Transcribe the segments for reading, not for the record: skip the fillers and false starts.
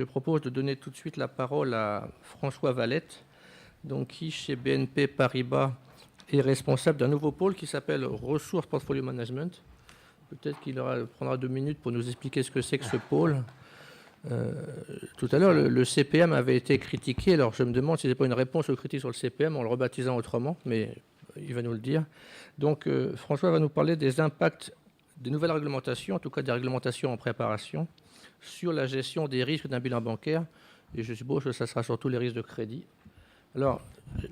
je propose de donner tout de suite la parole à François Valette, donc, qui, chez BNP Paribas, est responsable d'un nouveau pôle qui s'appelle Ressources Portfolio Management. Peut-être qu'il prendra 2 minutes pour nous expliquer ce que c'est que ce pôle. Tout à l'heure, le CPM avait été critiqué. Alors, je me demande si ce n'est pas une réponse aux critiques sur le CPM en le rebaptisant autrement, mais il va nous le dire. Donc, François va nous parler des impacts des nouvelles réglementations, en tout cas des réglementations en préparation, sur la gestion des risques d'un bilan bancaire. Et je suppose que ça sera surtout les risques de crédit. Alors,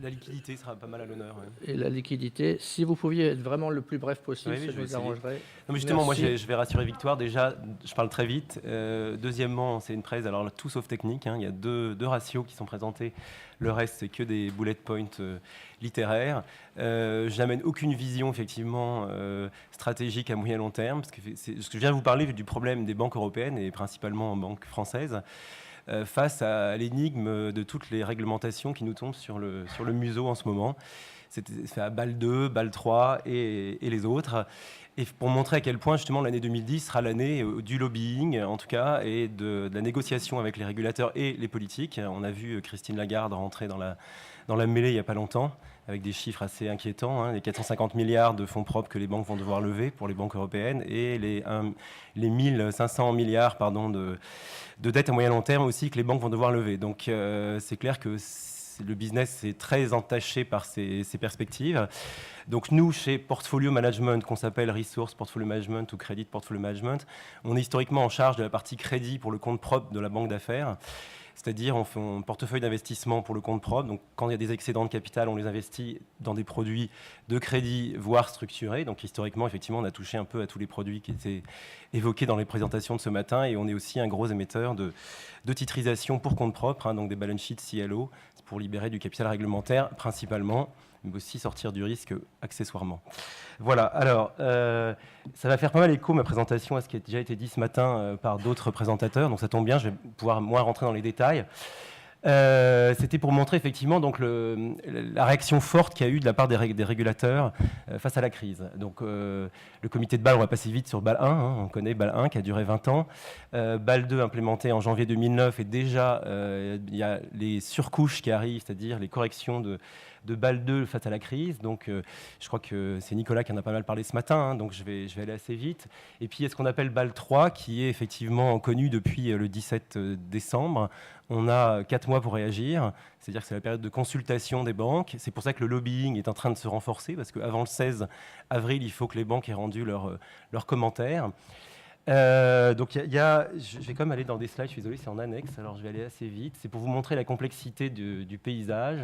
la liquidité sera pas mal à l'honneur. Ouais. Et la liquidité, si vous pouviez être vraiment le plus bref possible, oui, ça nous arrangerait. Non, mais justement, merci. Moi, je vais rassurer Victoire. Déjà, je parle très vite. Deuxièmement, c'est une presse, alors tout sauf technique. Il y a deux ratios qui sont présentés. Le reste, c'est que des bullet points littéraires. Je n'amène aucune vision, effectivement, stratégique à moyen et long terme, parce que je viens de vous parler du problème des banques européennes et principalement en banques françaises, face à l'énigme de toutes les réglementations qui nous tombent sur le museau en ce moment. C'est à BAL 2, BAL 3 et les autres. Et pour montrer à quel point, justement, l'année 2010 sera l'année du lobbying, en tout cas, et de la négociation avec les régulateurs et les politiques. On a vu Christine Lagarde rentrer dans la mêlée il n'y a pas longtemps, avec des chiffres assez inquiétants, les 450 milliards de fonds propres que les banques vont devoir lever pour les banques européennes et les 1500 milliards de dettes à moyen long terme aussi que les banques vont devoir lever. Donc c'est clair que le business est très entaché par ces perspectives. Donc nous, chez Portfolio Management, qu'on s'appelle Resource Portfolio Management ou Credit Portfolio Management, on est historiquement en charge de la partie crédit pour le compte propre de la banque d'affaires. C'est-à-dire, on fait un portefeuille d'investissement pour le compte propre. Donc, quand il y a des excédents de capital, on les investit dans des produits de crédit, voire structurés. Donc, historiquement, effectivement, on a touché un peu à tous les produits qui étaient évoqués dans les présentations de ce matin. Et on est aussi un gros émetteur de titrisation pour compte propre, donc des balance sheets CLO, pour libérer du capital réglementaire principalement, mais aussi sortir du risque accessoirement. Voilà, alors, ça va faire pas mal écho, ma présentation, à ce qui a déjà été dit ce matin par d'autres présentateurs, donc ça tombe bien, je vais pouvoir moins rentrer dans les détails. C'était pour montrer effectivement donc, la réaction forte qu'il y a eu de la part des régulateurs face à la crise. Donc, le comité de Bâle, on va passer vite sur Bâle 1, on connaît Bâle 1 qui a duré 20 ans. Bâle 2 implémenté en janvier 2009 et déjà il y a les surcouches qui arrivent, c'est-à-dire les corrections de Bâle 2 face à la crise. Donc, je crois que c'est Nicolas qui en a pas mal parlé ce matin, donc je vais aller assez vite. Et puis, il y a ce qu'on appelle Bâle 3 qui est effectivement connu depuis le 17 décembre. On a 4 mois pour réagir, c'est-à-dire que c'est la période de consultation des banques. C'est pour ça que le lobbying est en train de se renforcer, parce qu'avant le 16 avril, il faut que les banques aient rendu leurs commentaires. Donc je vais quand même aller dans des slides, je suis désolé, c'est en annexe, alors je vais aller assez vite. C'est pour vous montrer la complexité du paysage.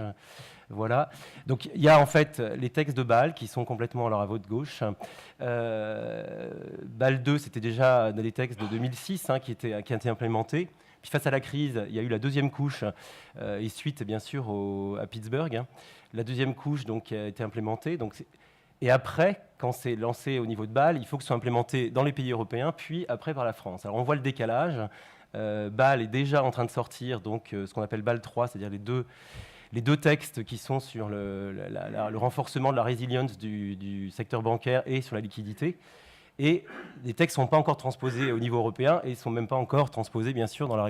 Voilà. Donc il y a en fait les textes de Bâle qui sont complètement alors à votre gauche. Bâle 2, c'était déjà des textes de 2006 qui ont été implémentés. Puis face à la crise, il y a eu la deuxième couche, et suite bien sûr à Pittsburgh. La deuxième couche donc, qui a été implémentée. Et après, quand c'est lancé au niveau de Bâle, il faut que ce soit implémenté dans les pays européens, puis après par la France. Alors on voit le décalage. Bâle est déjà en train de sortir, donc ce qu'on appelle Bâle 3, c'est-à-dire les deux textes qui sont sur le renforcement de la résilience du secteur bancaire et sur la liquidité. Et les textes ne sont pas encore transposés au niveau européen et ne sont même pas encore transposés, bien sûr, dans la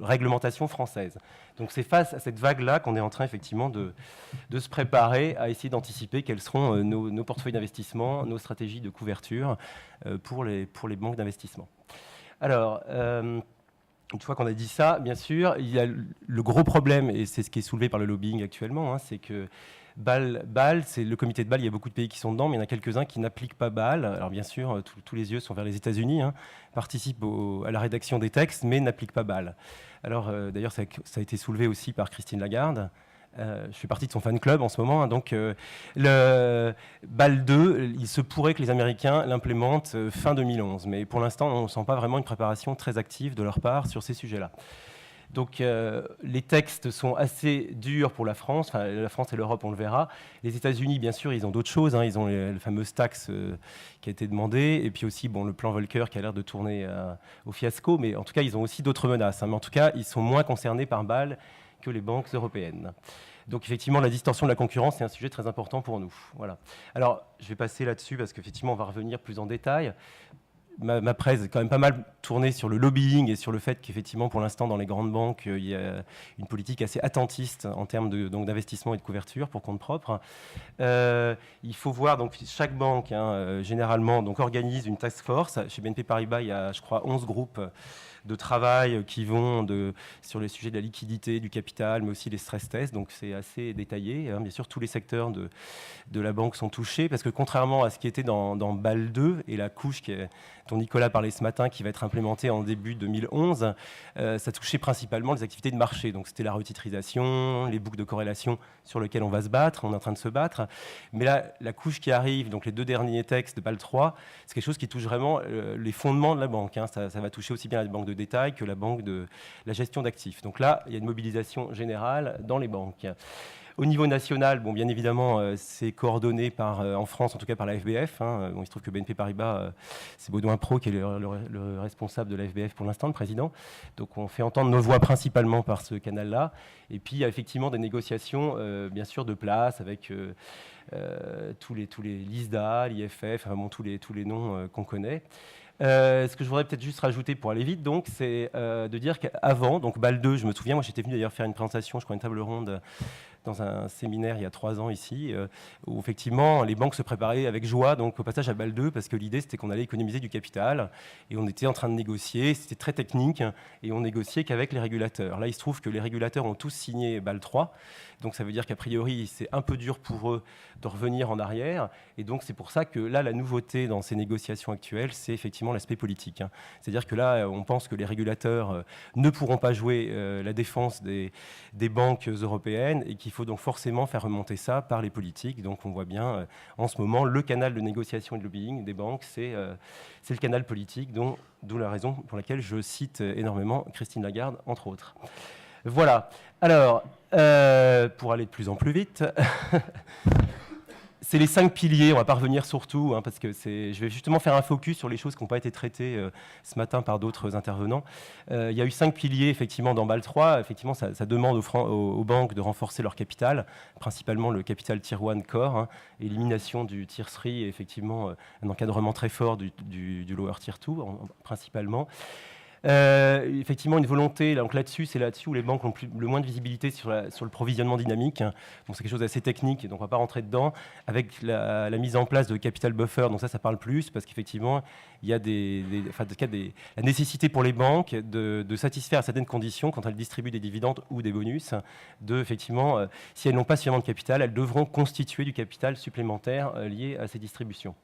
réglementation française. Donc c'est face à cette vague-là qu'on est en train, effectivement, de se préparer à essayer d'anticiper quels seront nos portefeuilles d'investissement, nos stratégies de couverture pour les banques d'investissement. Alors, une fois qu'on a dit ça, bien sûr, il y a le gros problème, et c'est ce qui est soulevé par le lobbying actuellement, c'est que Bâle, c'est le comité de Bâle, il y a beaucoup de pays qui sont dedans, mais il y en a quelques-uns qui n'appliquent pas Bâle. Alors bien sûr, tous les yeux sont vers les États-Unis, participent à la rédaction des textes, mais n'appliquent pas Bâle. Alors d'ailleurs, ça a été soulevé aussi par Christine Lagarde. Je fais partie de son fan club en ce moment. Donc le Bâle 2, il se pourrait que les Américains l'implémentent fin 2011. Mais pour l'instant, on ne sent pas vraiment une préparation très active de leur part sur ces sujets-là. Donc les textes sont assez durs pour la France. Enfin, la France et l'Europe, on le verra. Les États-Unis, bien sûr, ils ont d'autres choses. Ils ont les fameuses taxes qui a été demandée. Et puis aussi le plan Volcker qui a l'air de tourner au fiasco. Mais en tout cas, ils ont aussi d'autres menaces. Mais en tout cas, ils sont moins concernés par Bâle que les banques européennes. Donc effectivement, la distorsion de la concurrence est un sujet très important pour nous. Voilà. Alors, je vais passer là-dessus parce qu'effectivement, on va revenir plus en détail. ma presse est quand même pas mal tournée sur le lobbying et sur le fait qu'effectivement, pour l'instant, dans les grandes banques, il y a une politique assez attentiste en termes d'investissement et de couverture pour compte propre. Il faut voir, donc chaque banque, généralement, donc, organise une task force. Chez BNP Paribas, il y a, je crois, 11 groupes de travail qui vont sur les sujets de la liquidité, du capital, mais aussi les stress tests. Donc c'est assez détaillé. Bien sûr, tous les secteurs de la banque sont touchés, parce que contrairement à ce qui était dans BAL 2 et la couche dont Nicolas parlait ce matin, qui va être implémentée en début 2011, ça touchait principalement les activités de marché. Donc c'était la retitrisation, les boucles de corrélation sur lesquelles on va se battre, on est en train de se battre. Mais là, la couche qui arrive, donc les 2 derniers textes de BAL 3, c'est quelque chose qui touche vraiment les fondements de la banque. Ça va toucher aussi bien la banque de détail que la banque de la gestion d'actifs. Donc là, il y a une mobilisation générale dans les banques. Au niveau national, bon, bien évidemment, c'est coordonné en France, en tout cas par la FBF. Bon, il se trouve que BNP Paribas, c'est Baudouin Pro qui est le responsable de la FBF pour l'instant, le président. Donc on fait entendre nos voix principalement par ce canal-là. Et puis il y a effectivement des négociations, bien sûr, de place avec tous les LISDA, l'IFF, tous les noms qu'on connaît. Ce que je voudrais peut-être juste rajouter pour aller vite, donc, c'est de dire qu'avant, donc BAL 2, je me souviens, moi j'étais venu d'ailleurs faire une présentation, je crois une table ronde dans un séminaire il y a 3 ans ici, où effectivement les banques se préparaient avec joie donc, au passage à BAL 2, parce que l'idée c'était qu'on allait économiser du capital, et on était en train de négocier, c'était très technique, et on négociait qu'avec les régulateurs. Là, il se trouve que les régulateurs ont tous signé BAL 3, donc ça veut dire qu'a priori, c'est un peu dur pour eux de revenir en arrière, et donc c'est pour ça que là, la nouveauté dans ces négociations actuelles, c'est effectivement l'aspect politique. C'est-à-dire que là, on pense que les régulateurs ne pourront pas jouer la défense des banques européennes, et qu'il faut donc forcément faire remonter ça par les politiques. Donc on voit bien en ce moment, le canal de négociation et de lobbying des banques, c'est le canal politique, d'où la raison pour laquelle je cite énormément Christine Lagarde, entre autres. Voilà. Alors, pour aller de plus en plus vite, c'est les 5 piliers, on ne va pas revenir sur tout, parce que je vais justement faire un focus sur les choses qui n'ont pas été traitées ce matin par d'autres intervenants. Il y a eu 5 piliers, effectivement, dans BAL 3. Effectivement, ça demande aux banques de renforcer leur capital, principalement le capital Tier 1 Core, élimination du Tier 3, et effectivement, un encadrement très fort du Lower Tier 2, principalement. Effectivement, une volonté, donc là-dessus, c'est là-dessus où les banques ont le moins de visibilité sur le provisionnement dynamique. Bon, c'est quelque chose d'assez technique, donc on ne va pas rentrer dedans. Avec la mise en place de capital buffer, donc ça parle plus, parce qu'effectivement, il y a la nécessité pour les banques de satisfaire à certaines conditions quand elles distribuent des dividendes ou des bonus, effectivement, si elles n'ont pas suffisamment de capital, elles devront constituer du capital supplémentaire lié à ces distributions.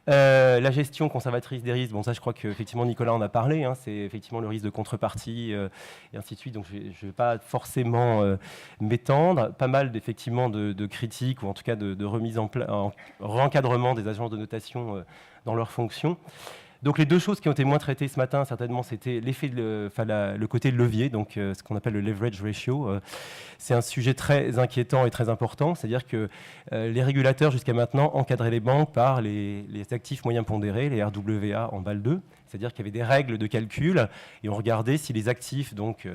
La gestion conservatrice des risques, bon ça je crois qu'effectivement Nicolas en a parlé, c'est effectivement le risque de contrepartie et ainsi de suite, donc je ne vais pas forcément m'étendre. Pas mal effectivement de critiques, ou en tout cas de remise en re-encadrement des agences de notation dans leurs fonctions. Donc les 2 choses qui ont été moins traitées ce matin, certainement, c'était le côté levier, donc ce qu'on appelle le leverage ratio. C'est un sujet très inquiétant et très important, c'est-à-dire que les régulateurs jusqu'à maintenant encadraient les banques par les actifs moyens pondérés, les RWA en BAL 2. C'est-à-dire qu'il y avait des règles de calcul et on regardait si les actifs donc,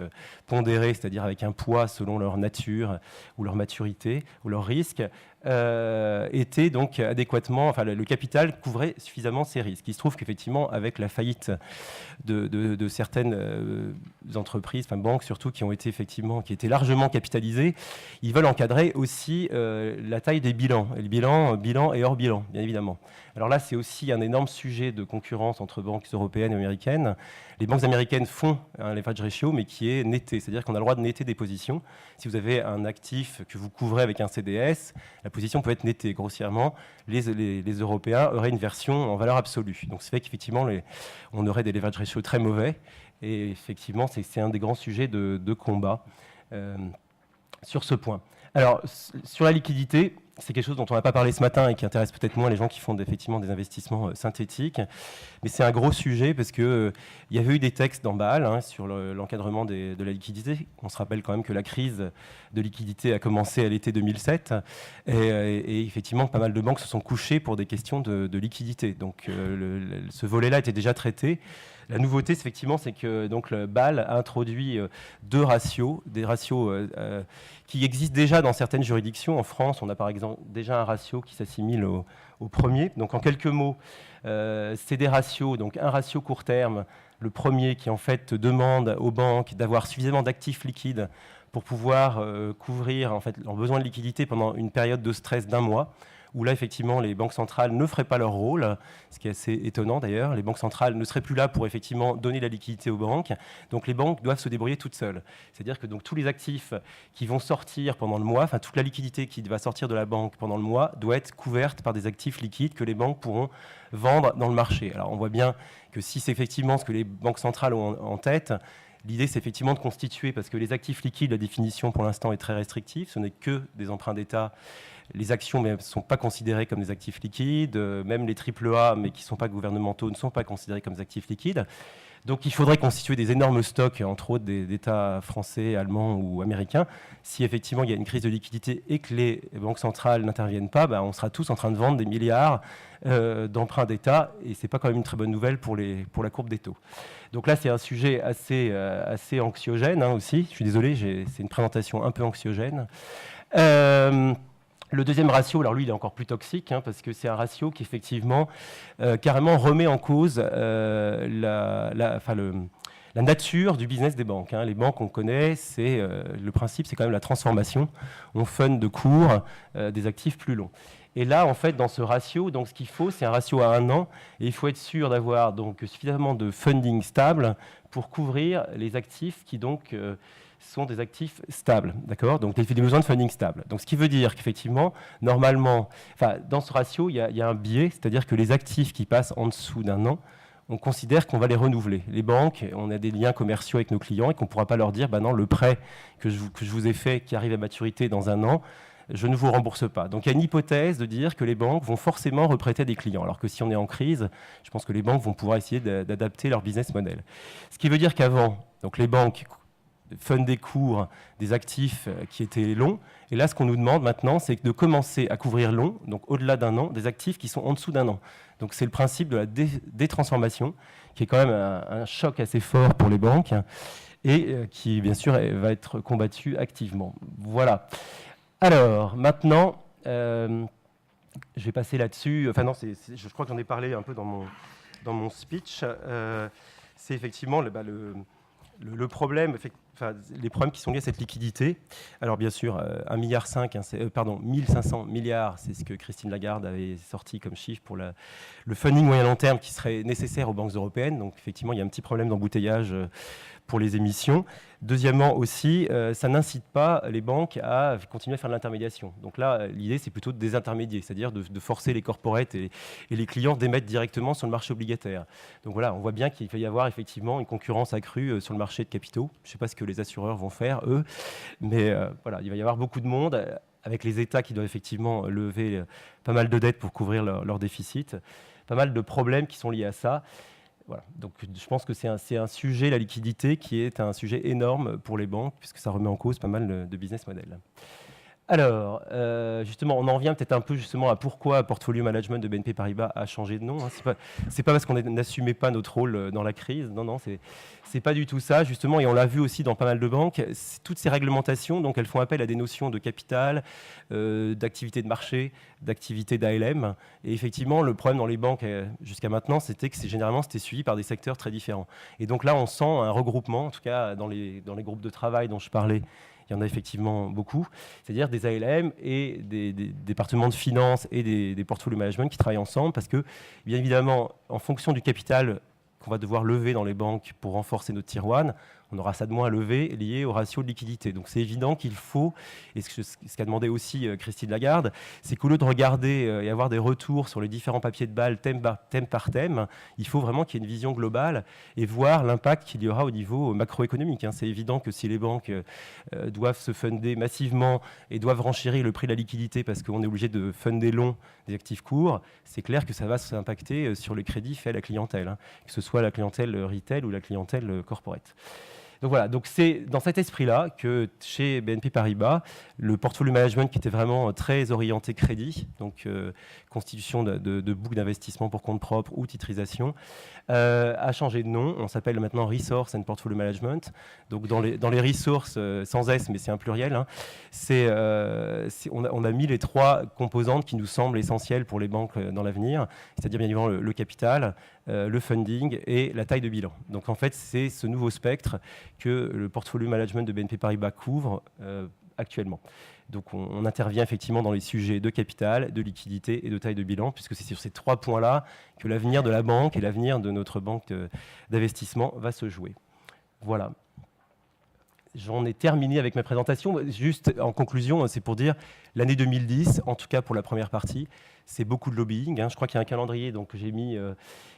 pondérés, c'est-à-dire avec un poids selon leur nature ou leur maturité ou leur risque, étaient donc adéquatement, le capital couvrait suffisamment ces risques. Il se trouve qu'effectivement, avec la faillite de certaines entreprises, banques surtout, qui étaient largement capitalisées, ils veulent encadrer aussi la taille des bilans, et le bilan et hors bilan, bien évidemment. Alors là, c'est aussi un énorme sujet de concurrence entre banques européennes et américaines. Les banques américaines font un leverage ratio, mais qui est netté, c'est-à-dire qu'on a le droit de netter des positions. Si vous avez un actif que vous couvrez avec un CDS, la position peut être nettée grossièrement. Les Européens auraient une version en valeur absolue. Donc, c'est fait qu'effectivement, on aurait des leverage ratios très mauvais. Et effectivement, c'est un des grands sujets de combat sur ce point. Alors, sur la liquidité, c'est quelque chose dont on n'a pas parlé ce matin et qui intéresse peut-être moins les gens qui font effectivement des investissements synthétiques. Mais c'est un gros sujet parce qu'il y avait eu des textes dans BAL sur l'encadrement de la liquidité. On se rappelle quand même que la crise de liquidité a commencé à l'été 2007. Et effectivement, pas mal de banques se sont couchées pour des questions de liquidité. Donc ce volet-là était déjà traité. La nouveauté, effectivement, c'est que donc, le BAL a introduit 2 ratios, des ratios qui existent déjà dans certaines juridictions. En France, on a par exemple déjà un ratio qui s'assimile au premier. Donc en quelques mots, c'est des ratios, donc un ratio court terme, le premier qui en fait demande aux banques d'avoir suffisamment d'actifs liquides pour pouvoir couvrir en fait, leurs besoins de liquidité pendant une période de stress d'1 mois, où là, effectivement, les banques centrales ne feraient pas leur rôle, ce qui est assez étonnant d'ailleurs. Les banques centrales ne seraient plus là pour effectivement donner la liquidité aux banques. Donc les banques doivent se débrouiller toutes seules. C'est-à-dire que donc, tous les actifs qui vont sortir pendant le mois, enfin toute la liquidité qui va sortir de la banque pendant le mois, doit être couverte par des actifs liquides que les banques pourront vendre dans le marché. Alors on voit bien que si c'est effectivement ce que les banques centrales ont en tête, l'idée, c'est effectivement de constituer, parce que les actifs liquides, la définition pour l'instant est très restrictive, ce n'est que des emprunts d'État. Les actions ne sont pas considérées comme des actifs liquides, même les AAA, mais qui ne sont pas gouvernementaux, ne sont pas considérés comme des actifs liquides. Donc il faudrait constituer des énormes stocks, entre autres d'États français, allemands ou américains. Si effectivement il y a une crise de liquidité et que les banques centrales n'interviennent pas, on sera tous en train de vendre des milliards d'emprunts d'État, et ce n'est pas quand même une très bonne nouvelle pour la courbe des taux. Donc là, c'est un sujet assez anxiogène aussi. Je suis désolé, c'est une présentation un peu anxiogène. Le deuxième ratio, alors lui, il est encore plus toxique, parce que c'est un ratio qui, effectivement, carrément remet en cause la nature du business des banques. Les banques, on connaît, le principe, c'est quand même la transformation. On fund de court des actifs plus longs. Et là, en fait, dans ce ratio, donc, ce qu'il faut, c'est un ratio à 1 an. Et il faut être sûr d'avoir donc, suffisamment de funding stable pour couvrir les actifs qui, donc, sont des actifs stables, d'accord ? Donc, des besoins de funding stable. Donc, ce qui veut dire qu'effectivement, normalement, dans ce ratio, il y a un biais, c'est-à-dire que les actifs qui passent en dessous d'1 an, on considère qu'on va les renouveler. Les banques, on a des liens commerciaux avec nos clients et qu'on ne pourra pas leur dire, non, le prêt que je vous ai fait qui arrive à maturité dans 1 an, je ne vous rembourse pas. Donc il y a une hypothèse de dire que les banques vont forcément reprêter des clients. Alors que si on est en crise, je pense que les banques vont pouvoir essayer d'adapter leur business model. Ce qui veut dire qu'avant, donc les banques fundaient court des actifs qui étaient longs. Et là, ce qu'on nous demande maintenant, c'est de commencer à couvrir long, donc au-delà d'1 an, des actifs qui sont en dessous d'1 an. Donc c'est le principe de la détransformation, qui est quand même un choc assez fort pour les banques et qui, bien sûr, va être combattu activement. Voilà. Alors, maintenant, je vais passer là-dessus. Enfin non, je crois que j'en ai parlé un peu dans mon speech. C'est effectivement le problème, les problèmes qui sont liés à cette liquidité. Alors bien sûr, 1,5 milliard, 1500 milliards, c'est ce que Christine Lagarde avait sorti comme chiffre pour le funding moyen-long terme qui serait nécessaire aux banques européennes. Donc effectivement, il y a un petit problème d'embouteillage pour les émissions. Deuxièmement aussi, ça n'incite pas les banques à continuer à faire de l'intermédiation. Donc là, l'idée, c'est plutôt de désintermédier, c'est-à-dire de forcer les corporates et les clients d'émettre directement sur le marché obligataire. Donc voilà, on voit bien qu'il va y avoir effectivement une concurrence accrue sur le marché de capitaux. Je ne sais pas ce que les assureurs vont faire, eux, mais voilà, il va y avoir beaucoup de monde avec les États qui doivent effectivement lever pas mal de dettes pour couvrir leur déficit, pas mal de problèmes qui sont liés à ça. Voilà. Donc, je pense que c'est un sujet, la liquidité, qui est un sujet énorme pour les banques, puisque ça remet en cause pas mal de business models. Alors, justement, on en revient peut-être un peu justement à pourquoi Portfolio Management de BNP Paribas a changé de nom. C'est pas parce qu'on n'assumait pas notre rôle dans la crise. Non, c'est pas du tout ça, justement, et on l'a vu aussi dans pas mal de banques. Toutes ces réglementations, donc, elles font appel à des notions de capital, d'activité de marché, d'activité d'ALM. Et effectivement, le problème dans les banques jusqu'à maintenant, c'était que généralement, c'était suivi par des secteurs très différents. Et donc là, on sent un regroupement, en tout cas dans les groupes de travail dont je parlais. Il y en a effectivement beaucoup, c'est-à-dire des ALM et des départements de finance et des portfolio management qui travaillent ensemble parce que, bien évidemment, en fonction du capital qu'on va devoir lever dans les banques pour renforcer notre Tier 1, on aura ça de moins à lever lié au ratio de liquidité. Donc c'est évident qu'il faut, et ce qu'a demandé aussi Christine Lagarde, c'est qu'au lieu de regarder et avoir des retours sur les différents papiers de Bâle thème par thème, il faut vraiment qu'il y ait une vision globale et voir l'impact qu'il y aura au niveau macroéconomique. C'est évident que si les banques doivent se funder massivement et doivent renchérir le prix de la liquidité parce qu'on est obligé de funder long des actifs courts, c'est clair que ça va s'impacter sur les crédits faits à la clientèle, que ce soit la clientèle retail ou la clientèle corporate. Donc voilà, donc c'est dans cet esprit-là que chez BNP Paribas, le portfolio management qui était vraiment très orienté crédit, donc constitution de boucles d'investissement pour compte propre ou titrisation, a changé de nom. On s'appelle maintenant Resource and Portfolio Management. Donc dans les resources, sans S, mais c'est un pluriel, hein, on a mis les 3 composantes qui nous semblent essentielles pour les banques dans l'avenir, c'est-à-dire bien évidemment le capital, le funding et la taille de bilan. Donc en fait, c'est ce nouveau spectre que le portfolio management de BNP Paribas couvre actuellement. Donc on intervient effectivement dans les sujets de capital, de liquidité et de taille de bilan, puisque c'est sur ces 3 points-là que l'avenir de la banque et l'avenir de notre banque d'investissement va se jouer. Voilà. J'en ai terminé avec ma présentation. Juste en conclusion, c'est pour dire l'année 2010, en tout cas pour la première partie, c'est beaucoup de lobbying. Hein. Je crois qu'il y a un calendrier, donc j'ai mis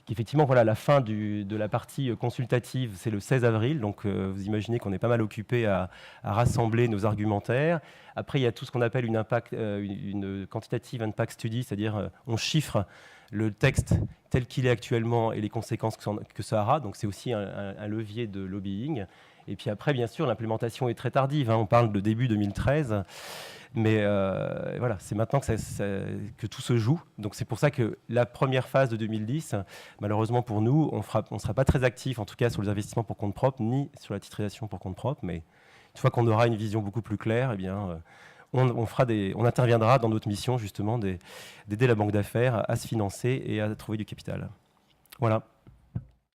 qu'effectivement, voilà, la fin de la partie consultative, c'est le 16 avril. Donc vous imaginez qu'on est pas mal occupé à rassembler nos argumentaires. Après, il y a tout ce qu'on appelle une quantitative impact study, c'est-à-dire on chiffre le texte tel qu'il est actuellement et les conséquences que ça aura. Donc c'est aussi un levier de lobbying. Et puis après, bien sûr, l'implémentation est très tardive. Hein. On parle de début 2013. Mais voilà, c'est maintenant que tout se joue. Donc c'est pour ça que la première phase de 2010, malheureusement pour nous, on ne sera pas très actif, en tout cas sur les investissements pour compte propre, ni sur la titrisation pour compte propre. Mais une fois qu'on aura une vision beaucoup plus claire, eh bien, on interviendra dans notre mission, justement, d'aider la banque d'affaires à se financer et à trouver du capital. Voilà.